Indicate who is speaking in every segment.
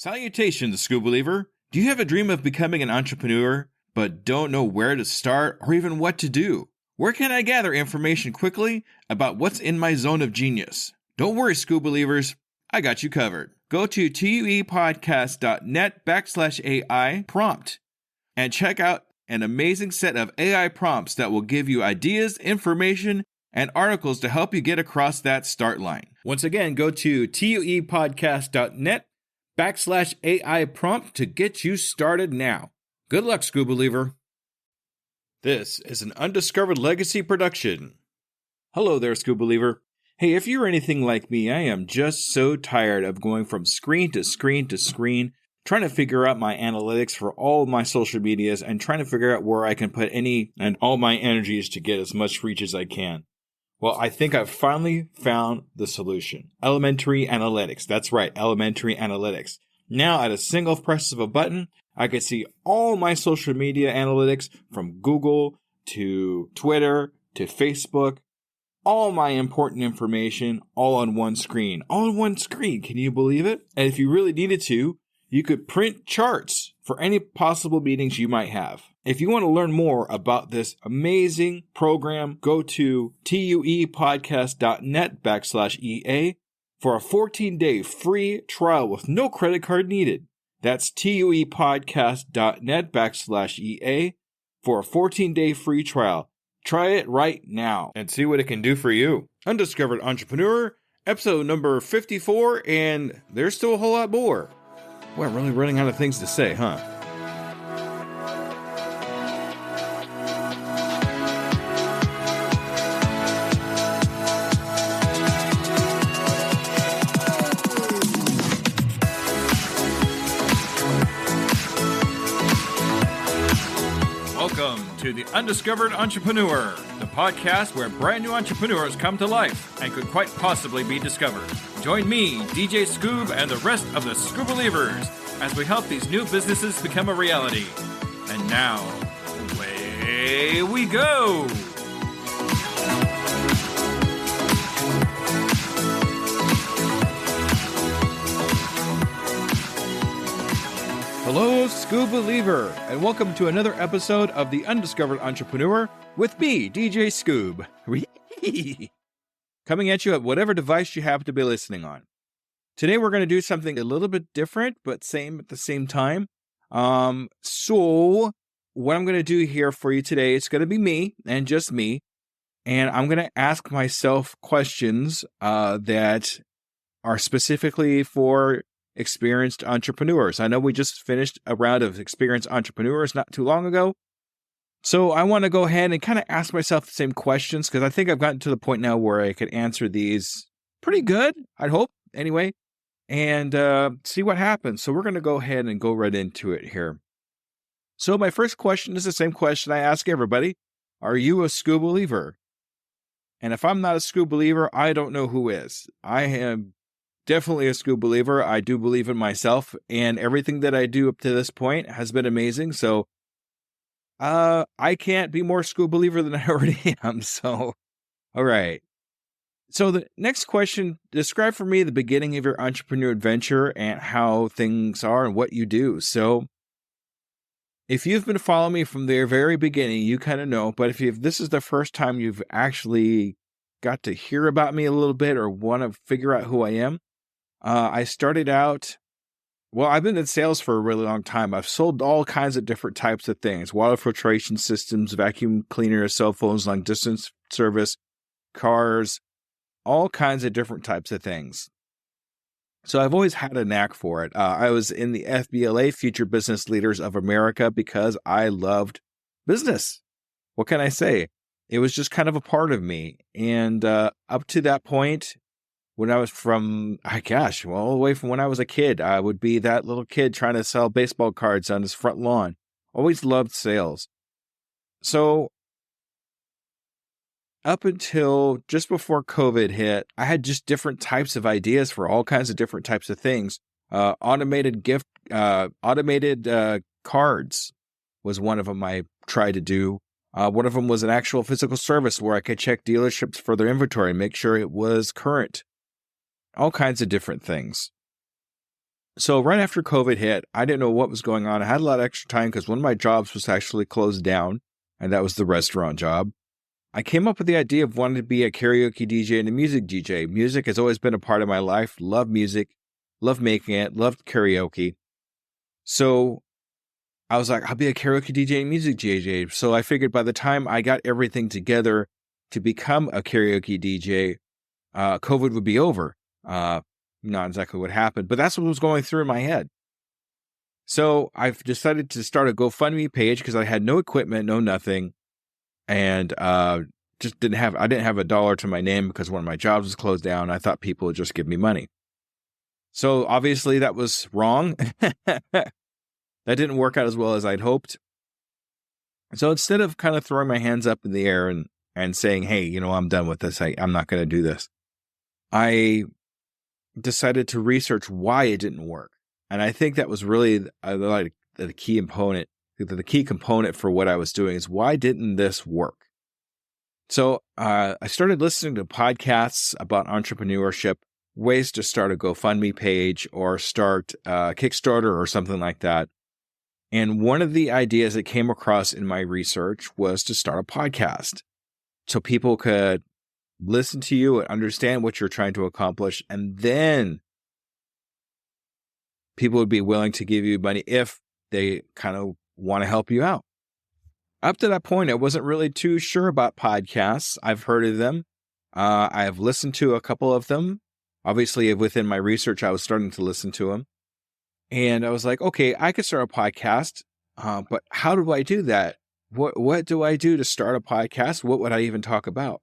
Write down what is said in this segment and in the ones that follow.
Speaker 1: Salutations, Skoobeliever! Do you have a dream of becoming an entrepreneur, but don't know where to start or even what to do? Where can I gather information quickly about what's in my zone of genius? Don't worry, Skoobelievers, I got you covered. Go to tuepodcast.net/AI prompt and check out an amazing set of AI prompts that will give you ideas, information, and articles to help you get across that start line. Once again, go to tuepodcast.net/AI prompt to get you started now. Good luck, Skoobeliever. This is an Undiscovered Legacy production. Hello there, Skoobeliever. Hey, if you're anything like me, I am just so tired of going from screen to screen to screen, trying to figure out my analytics for all of my social medias and trying to figure out where I can put any and all my energies to get as much reach as I can. Well, I think I've finally found the solution. Elementary analytics. That's right, elementary analytics. Now, at a single press of a button, I can see all my social media analytics from Google to Twitter to Facebook, all my important information all on one screen. All on one screen. Can you believe it? And if you really needed to, you could print charts for any possible meetings you might have. If you want to learn more about this amazing program, go to tuepodcast.net/EA for a 14-day free trial with no credit card needed. That's tuepodcast.net/EA for a 14-day free trial. Try it right now and see what it can do for you. Undiscovered Entrepreneur, episode number 54, and there's still a whole lot more. Boy, I'm really running out of things to say, huh? Welcome to the Undiscovered Entrepreneur, the podcast where brand new entrepreneurs come to life and could quite possibly be discovered. Join me, DJ Scoob, and the rest of the Skoobelievers as we help these new businesses become a reality. And now, away we go! Hello, Skoobeliever, and welcome to another episode of the Undiscovered Entrepreneur with me, DJ Scoob. Coming at you at whatever device you happen to be listening on. Today we're going to do something a little bit different, but same at the same time. So what I'm going to do here for you today, it's going to be me and just me, and I'm going to ask myself questions that are specifically for experienced entrepreneurs. I know we just finished a round of experienced entrepreneurs not too long ago. So I want to go ahead and kind of ask myself the same questions because I think I've gotten to the point now where I could answer these pretty good, I'd hope, anyway, and see what happens. So we're going to go ahead and go right into it here. So my first question is the same question I ask everybody. Are you a Skoobeliever? And if I'm not a Skoobeliever, I don't know who is. I am definitely a Skoobeliever. I do believe in myself, and everything that I do up to this point has been amazing. So I can't be more Skoobeliever than I already am. So, all right. So the next question, describe for me the beginning of your entrepreneur adventure and how things are and what you do. So if you've been following me from the very beginning, you kind of know, but if this is the first time you've actually got to hear about me a little bit or want to figure out who I am, I started out, I've been in sales for a really long time. I've sold all kinds of different types of things, water filtration systems, vacuum cleaners, cell phones, long distance service, cars, all kinds of different types of things. So I've always had a knack for it. I was in the FBLA, Future Business Leaders of America, because I loved business. What can I say? It was just kind of a part of me. And up to that point, when I was all the way from when I was a kid, I would be that little kid trying to sell baseball cards on his front lawn. Always loved sales. So up until just before COVID hit, I had just different types of ideas for all kinds of different types of things. Automated cards was one of them I tried to do. One of them was an actual physical service where I could check dealerships for their inventory and make sure it was current. All kinds of different things. So right after COVID hit, I didn't know what was going on. I had a lot of extra time because one of my jobs was actually closed down, and that was the restaurant job. I came up with the idea of wanting to be a karaoke DJ and a music DJ. Music has always been a part of my life. Love music, love making it, loved karaoke. So I was like, I'll be a karaoke DJ and music DJ. So I figured by the time I got everything together to become a karaoke DJ, COVID would be over. Not exactly what happened, but that's what was going through in my head. So I've decided to start a GoFundMe page because I had no equipment, no nothing. And just I didn't have $1 to my name because one of my jobs was closed down. I thought people would just give me money. So obviously that was wrong. That didn't work out as well as I'd hoped. So instead of kind of throwing my hands up in the air and saying, hey, I'm done with this. I'm not going to do this. I decided to research why it didn't work. And I think that was really the key component. The key component for what I was doing is why didn't this work? So I started listening to podcasts about entrepreneurship, ways to start a GoFundMe page or start a Kickstarter or something like that. And one of the ideas that came across in my research was to start a podcast so people could listen to you and understand what you're trying to accomplish. And then people would be willing to give you money if they kind of want to help you out. Up to that point, I wasn't really too sure about podcasts. I've heard of them. I have listened to a couple of them. Obviously, within my research, I was starting to listen to them. And I was like, okay, I could start a podcast, but how do I do that? What do I do to start a podcast? What would I even talk about?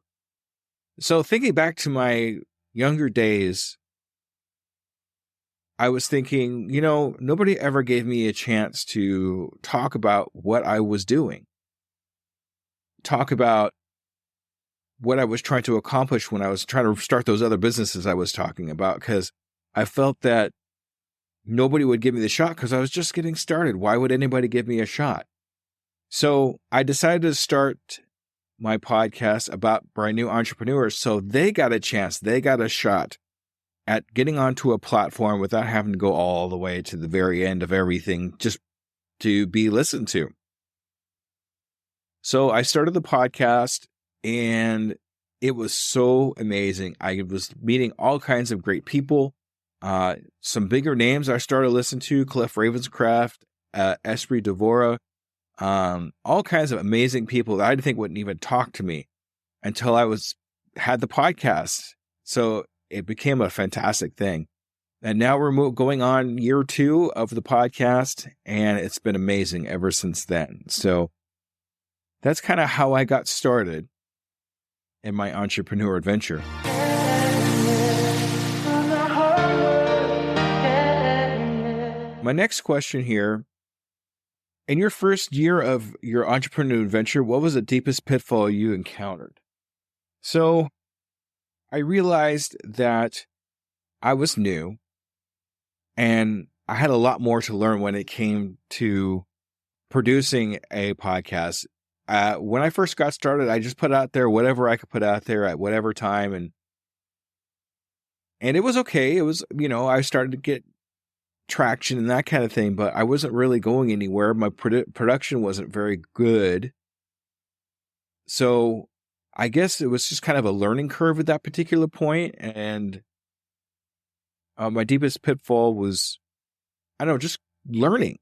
Speaker 1: So thinking back to my younger days, I was thinking, nobody ever gave me a chance to talk about what I was doing, talk about what I was trying to accomplish when I was trying to start those other businesses I was talking about, because I felt that nobody would give me the shot because I was just getting started. Why would anybody give me a shot? So I decided to start my podcast about brand new entrepreneurs so they got a chance, they got a shot at getting onto a platform without having to go all the way to the very end of everything just to be listened to. So I started the podcast and it was so amazing. I was meeting all kinds of great people. Some bigger names I started listening to, Cliff Ravenscraft, Esprit Devora, all kinds of amazing people that I didn't think wouldn't even talk to me until I had the podcast. So it became a fantastic thing. And now we're going on year 2 of the podcast, and it's been amazing ever since then. So that's kind of how I got started in my entrepreneur adventure. My next question here, in your first year of your entrepreneur adventure, what was the deepest pitfall you encountered? So I realized that I was new and I had a lot more to learn when it came to producing a podcast. When I first got started, I just put out there whatever I could put out there at whatever time. And it was okay. It was, I started to get traction and that kind of thing, but I wasn't really going anywhere. My production wasn't very good. So I guess it was just kind of a learning curve at that particular point. And my deepest pitfall was, just learning.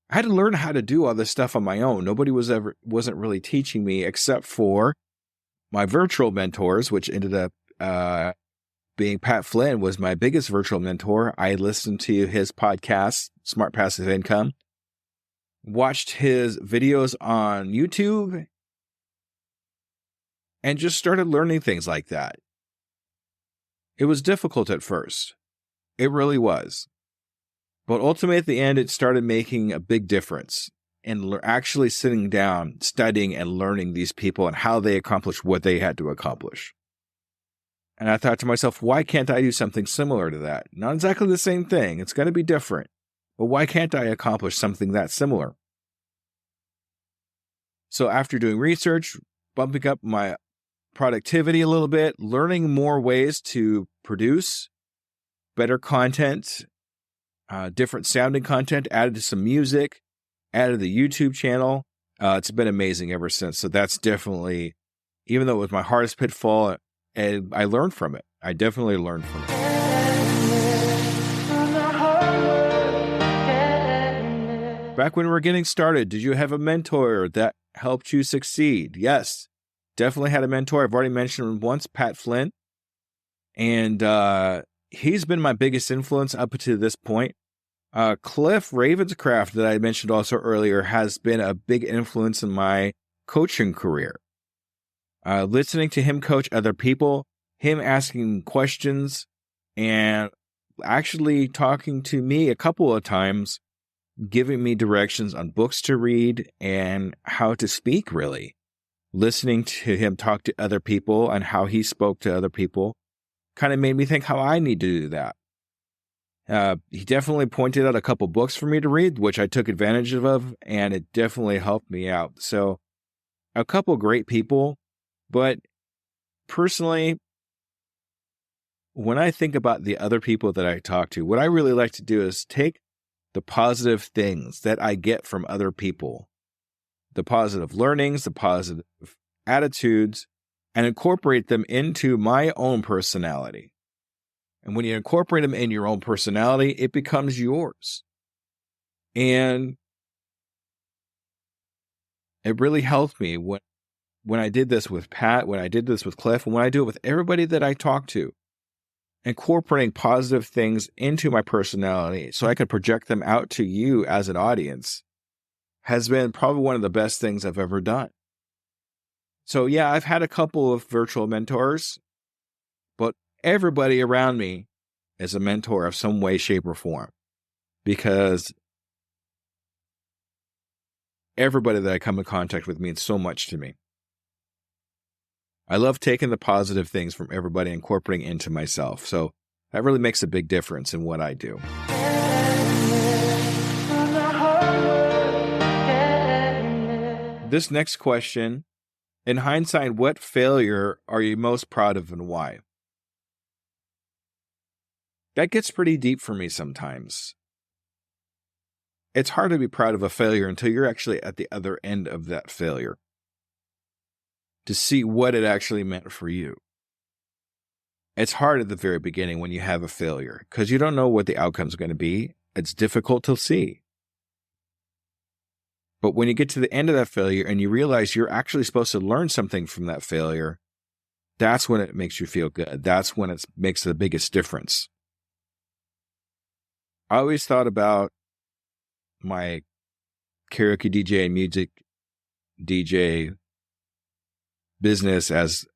Speaker 1: I had to learn how to do all this stuff on my own. Nobody wasn't really teaching me except for my virtual mentors, which ended up being Pat Flynn was my biggest virtual mentor. I listened to his podcast, Smart Passive Income, watched his videos on YouTube, and just started learning things like that. It was difficult at first. It really was. But ultimately, at the end, it started making a big difference in actually sitting down, studying, and learning these people and how they accomplished what they had to accomplish. And I thought to myself, why can't I do something similar to that? Not exactly the same thing. It's going to be different. But why can't I accomplish something that similar? So after doing research, bumping up my productivity a little bit, learning more ways to produce better content, different sounding content, added to some music, added the YouTube channel. It's been amazing ever since. So that's definitely, even though it was my hardest pitfall, and I learned from it. I definitely learned from it. Back when we were getting started, did you have a mentor that helped you succeed? Yes, definitely had a mentor. I've already mentioned him once, Pat Flynn. And he's been my biggest influence up to this point. Cliff Ravenscraft, that I mentioned also earlier, has been a big influence in my coaching career. Listening to him coach other people, him asking questions, and actually talking to me a couple of times, giving me directions on books to read and how to speak, really. Listening to him talk to other people and how he spoke to other people kind of made me think how I need to do that. He definitely pointed out a couple books for me to read, which I took advantage of, and it definitely helped me out. So a couple great people, but personally, when I think about the other people that I talk to, what I really like to do is take the positive things that I get from other people, the positive learnings, the positive attitudes, and incorporate them into my own personality. And when you incorporate them in your own personality, it becomes yours. And it really helped me when I did this with Pat, when I did this with Cliff, and when I do it with everybody that I talk to. Incorporating positive things into my personality so I can project them out to you as an audience has been probably one of the best things I've ever done. So yeah, I've had a couple of virtual mentors, but everybody around me is a mentor of some way, shape, or form, because everybody that I come in contact with means so much to me. I love taking the positive things from everybody and incorporating into myself. So that really makes a big difference in what I do. This next question, in hindsight, what failure are you most proud of and why? That gets pretty deep for me sometimes. It's hard to be proud of a failure until you're actually at the other end of that failure, to see what it actually meant for you. It's hard at the very beginning when you have a failure because you don't know what the outcome's going to be. It's difficult to see. But when you get to the end of that failure and you realize you're actually supposed to learn something from that failure, that's when it makes you feel good. That's when it makes the biggest difference. I always thought about my karaoke DJ and music DJ business as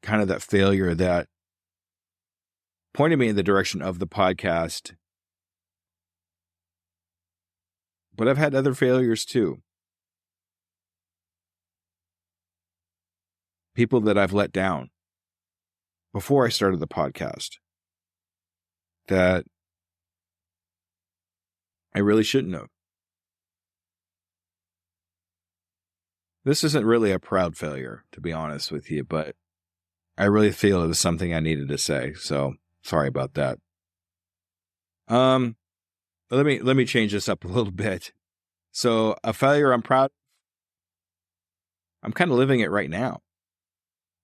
Speaker 1: kind of that failure that pointed me in the direction of the podcast. But I've had other failures too. People that I've let down before I started the podcast that I really shouldn't have. This isn't really a proud failure, to be honest with you, but I really feel it was something I needed to say. So sorry about that. Let me change this up a little bit. So a failure I'm proud of, I'm kind of living it right now.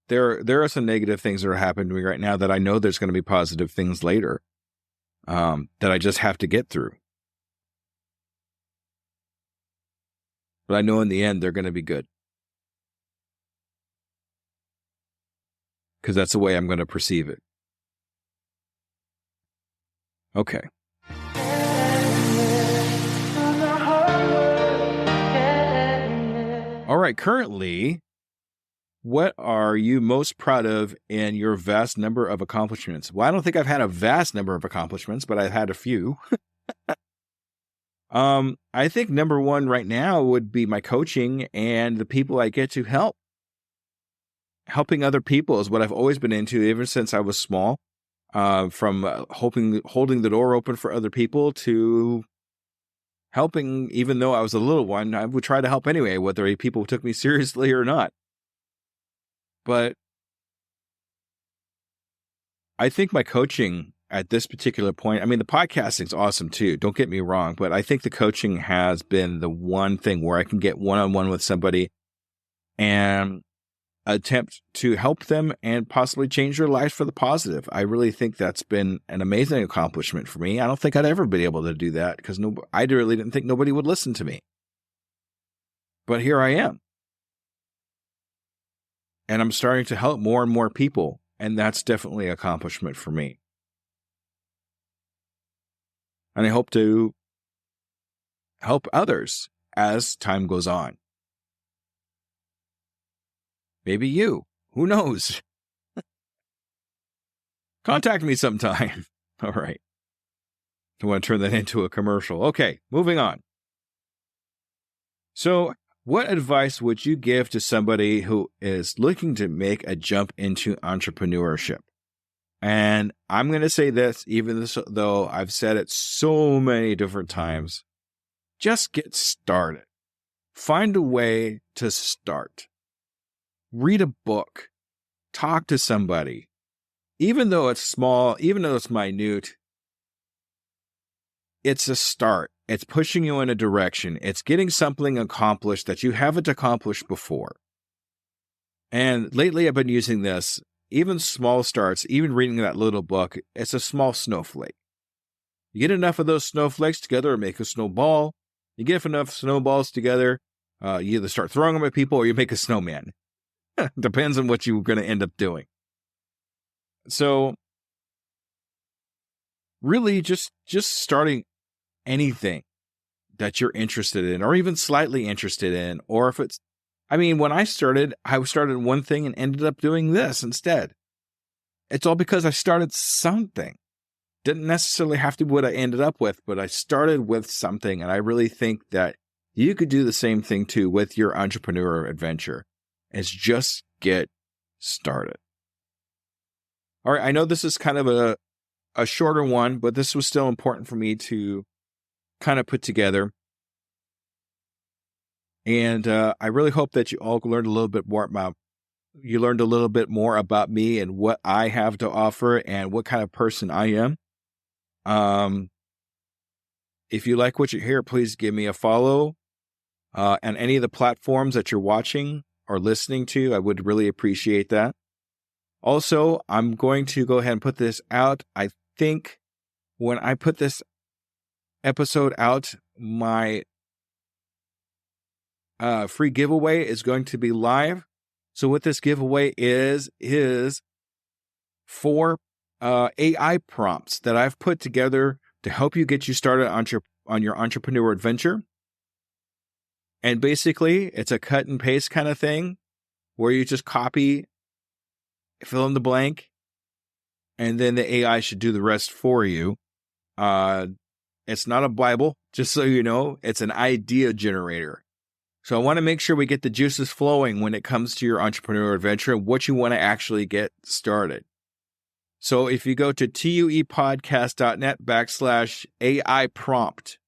Speaker 1: There are some negative things that are happening to me right now that I know there's going to be positive things later that I just have to get through. But I know in the end, they're going to be good. Because that's the way I'm going to perceive it. Okay. All right. Currently, what are you most proud of in your vast number of accomplishments? Well, I don't think I've had a vast number of accomplishments, but I've had a few. I think number one right now would be my coaching and the people I get to help. Helping other people is what I've always been into ever since I was small. From holding the door open for other people to helping, even though I was a little one, I would try to help anyway, whether people took me seriously or not. But I think my coaching at this particular point, I mean, the podcasting's awesome too. Don't get me wrong, but I think the coaching has been the one thing where I can get one-on-one with somebody and attempt to help them and possibly change their lives for the positive. I really think that's been an amazing accomplishment for me. I don't think I'd ever be able to do that because I really didn't think nobody would listen to me. But here I am. And I'm starting to help more and more people. And that's definitely an accomplishment for me. And I hope to help others as time goes on. Maybe you. Who knows? Contact me sometime. All right. I want to turn that into a commercial. Okay, moving on. So, what advice would you give to somebody who is looking to make a jump into entrepreneurship? And I'm going to say this, even though I've said it so many different times. Just get started. Find a way to start. Read a book. Talk to somebody. Even though it's small, even though it's minute, it's a start. It's pushing you in a direction. It's getting something accomplished that you haven't accomplished before. And lately I've been using this, even small starts, even reading that little book, it's a small snowflake. You get enough of those snowflakes together and make a snowball. You get enough snowballs together, you either start throwing them at people or you make a snowman. Depends on what you're going to end up doing. So really just starting anything that you're interested in or even slightly interested in, or if it's, I mean, when I started one thing and ended up doing this instead. It's all because I started something. Didn't necessarily have to be what I ended up with, but I started with something. And I really think that you could do the same thing too with your entrepreneur adventure. Is just get started. All right, I know this is kind of a shorter one, but this was still important for me to kind of put together. And I really hope that you all learned a little bit more about me and what I have to offer and what kind of person I am. If you like what you hear, please give me a follow on any of the platforms that you're watching or listening to. I would really appreciate that. Also, I'm going to go ahead and put this out. I think when I put this episode out, my free giveaway is going to be live. So what this giveaway is 4 AI prompts that I've put together to help you get you started on your entrepreneur adventure. And basically, it's a cut and paste kind of thing where you just copy, fill in the blank, and then the AI should do the rest for you. It's not a Bible, just so you know. It's an idea generator. So I want to make sure we get the juices flowing when it comes to your entrepreneur adventure and what you want to actually get started. So if you go to tuepodcast.net/AI prompt,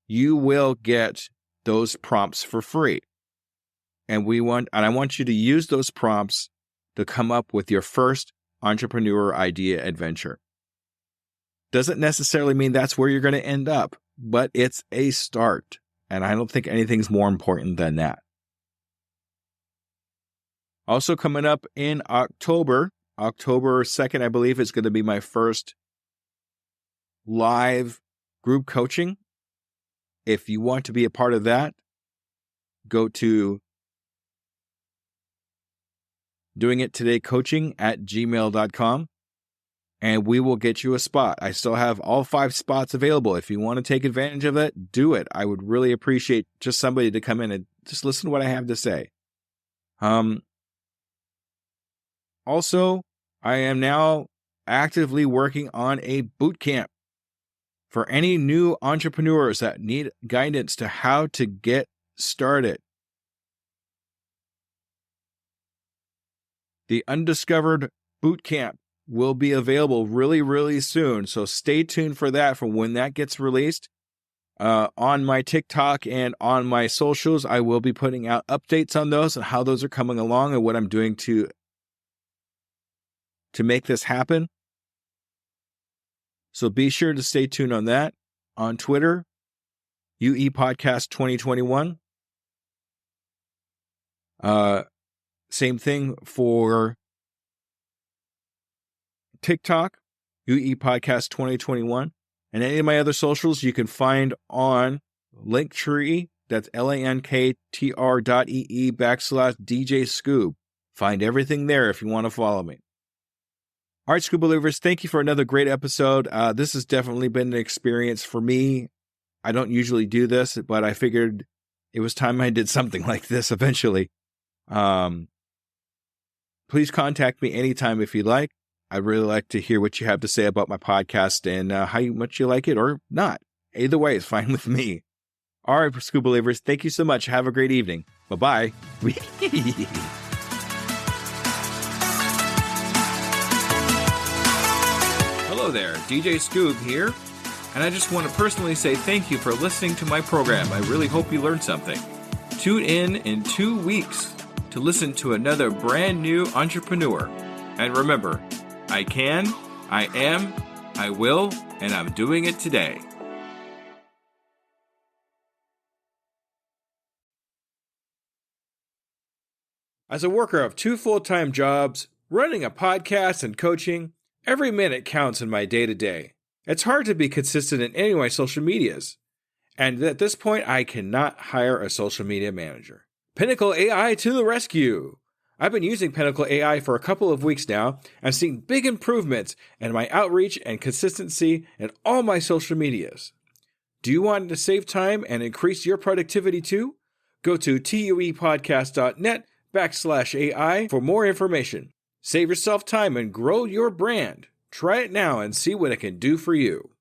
Speaker 1: you will get those prompts for free. And I want you to use those prompts to come up with your first entrepreneur idea adventure. Doesn't necessarily mean that's where you're going to end up, but it's a start. And I don't think anything's more important than that. Also coming up in October 2nd, I believe, is going to be my first live group coaching. If you want to be a part of that, go to doingittodaycoaching@gmail.com and we will get you a spot. I still have all 5 spots available. If you want to take advantage of it, do it. I would really appreciate just somebody to come in and just listen to what I have to say. Also, I am now actively working on a boot camp for any new entrepreneurs that need guidance to how to get started. The Undiscovered Boot Camp will be available really, really soon. So stay tuned for that, for when that gets released. On my TikTok and on my socials, I will be putting out updates on those and how those are coming along and what I'm doing to make this happen. So be sure to stay tuned on that. On Twitter, UE Podcast 2021. Same thing for TikTok, UE Podcast 2021. And any of my other socials you can find on Linktree. That's linktr.ee/DJ Scoob. Find everything there if you want to follow me. All right, Skoobelievers, thank you for another great episode. This has definitely been an experience for me. I don't usually do this, but I figured it was time I did something like this eventually. Please contact me anytime if you'd like. I'd really like to hear what you have to say about my podcast and how much you like it or not. Either way, it's fine with me. All right, Skoobelievers, thank you so much. Have a great evening. Bye-bye. Hello there, DJ Scoob here, and I just want to personally say thank you for listening to my program. I really hope you learned something. Tune in 2 weeks to listen to another brand new entrepreneur. And remember, I can, I am, I will, and I'm doing it today. As a worker of 2 full-time jobs, running a podcast and coaching, every minute counts in my day-to-day. It's hard to be consistent in any of my social medias. And at this point, I cannot hire a social media manager. Pinnacle AI to the rescue! I've been using Pinnacle AI for a couple of weeks now and seeing big improvements in my outreach and consistency in all my social medias. Do you want to save time and increase your productivity too? Go to tuepodcast.net/AI for more information. Save yourself time and grow your brand. Try it now and see what it can do for you.